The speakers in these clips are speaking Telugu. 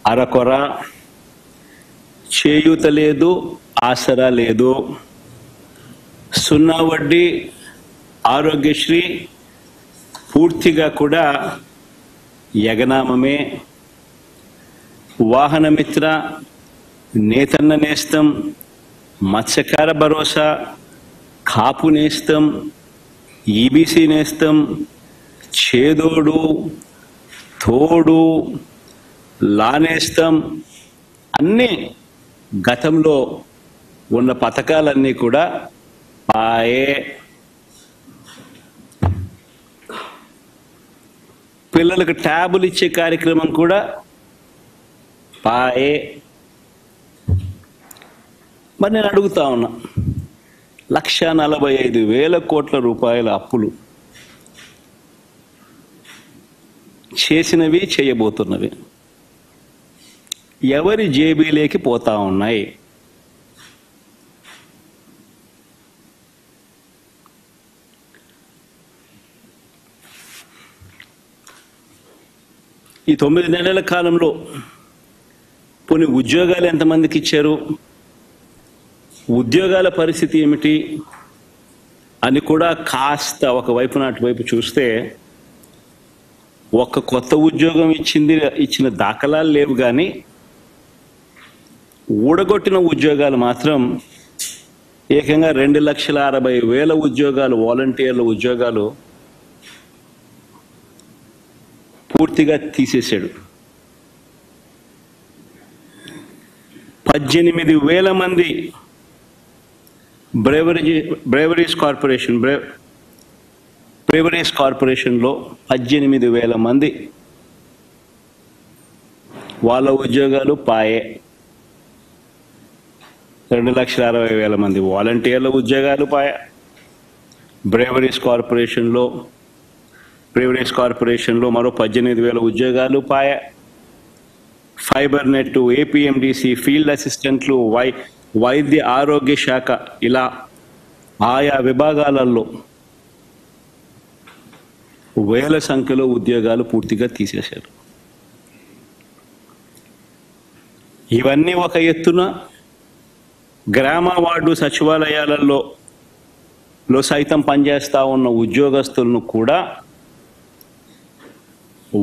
అరకొర, చేయూత లేదు, ఆసరా లేదు, సున్నా వడ్డీ, ఆరోగ్యశ్రీ పూర్తిగా కూడా యగనామమే. వాహనమిత్ర, నేతన్న నేస్తం, మత్స్యకార భరోసా, కాపు నేస్తం, ఈబీసీ నేస్తం, చేదోడు, తోడు, లానేస్తం అన్నీ గతంలో ఉన్న పథకాలన్నీ కూడా పాయే. పిల్లలకు ట్యాబులు ఇచ్చే కార్యక్రమం కూడా పాయే. మరి నేను అడుగుతా ఉన్నా, 1,45,000 కోట్ల రూపాయల అప్పులు చేసినవి, చేయబోతున్నవి ఎవరి జేబీలోకి పోతా ఉన్నాయి? ఈ 9 నెలల కాలంలో పోనీ ఉద్యోగాలు ఎంతమందికి ఇచ్చారు, ఉద్యోగాల పరిస్థితి ఏమిటి అని కూడా కాస్త ఒకవైపు అటువైపు చూస్తే, ఒక్క కొత్త ఉద్యోగం ఇచ్చిన దాఖలాలు లేవు, కానీ ఊడగొట్టిన ఉద్యోగాలు మాత్రం ఏకంగా 2,60,000 ఉద్యోగాలు, వాలంటీర్ల ఉద్యోగాలు పూర్తిగా తీసేశాడు. 18,000 మంది బ్రేవరీస్ కార్పొరేషన్లో 18,000 మంది వాళ్ళ ఉద్యోగాలు పాయే. 2,60,000 మంది వాలంటీర్ల ఉద్యోగాలు పాయే. బ్రేవరీస్ కార్పొరేషన్లో మరో 18,000 ఉద్యోగాలు పాయే. ఫైబర్ నెట్, ఏపీఎండిసి, ఫీల్డ్ అసిస్టెంట్లు, వైద్య ఆరోగ్య శాఖ, ఇలా ఆయా విభాగాలలో వేల సంఖ్యలో ఉద్యోగాలు పూర్తిగా తీసేశారు. ఇవన్నీ ఒక ఎత్తున గ్రామ వార్డు సచివాలయాలలో సైతం పనిచేస్తూ ఉన్న ఉద్యోగస్తులను కూడా,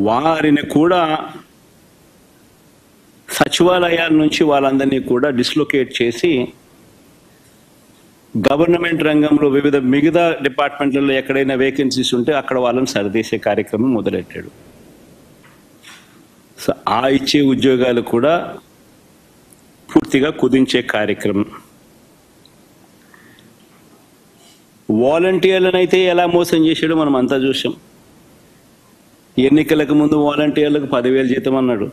వారిని కూడా సచివాలయాల నుంచి వాళ్ళందరినీ కూడా డిస్లొకేట్ చేసి గవర్నమెంట్ రంగంలో మిగతా డిపార్ట్మెంట్లలో ఎక్కడైనా వేకెన్సీస్ ఉంటే అక్కడ వాళ్ళని సరిదేసే కార్యక్రమం మొదలెట్టాడు. సో ఆ ఇచ్చే ఉద్యోగాలు కూడా పూర్తిగా కుదించే కార్యక్రమం. వాలంటీర్లను అయితే ఎలా మోసం చేశాడో మనం అంతా చూసాం. ఎన్నికలకు ముందు వాలంటీర్లకు 10,000 జీతం అన్నాడు.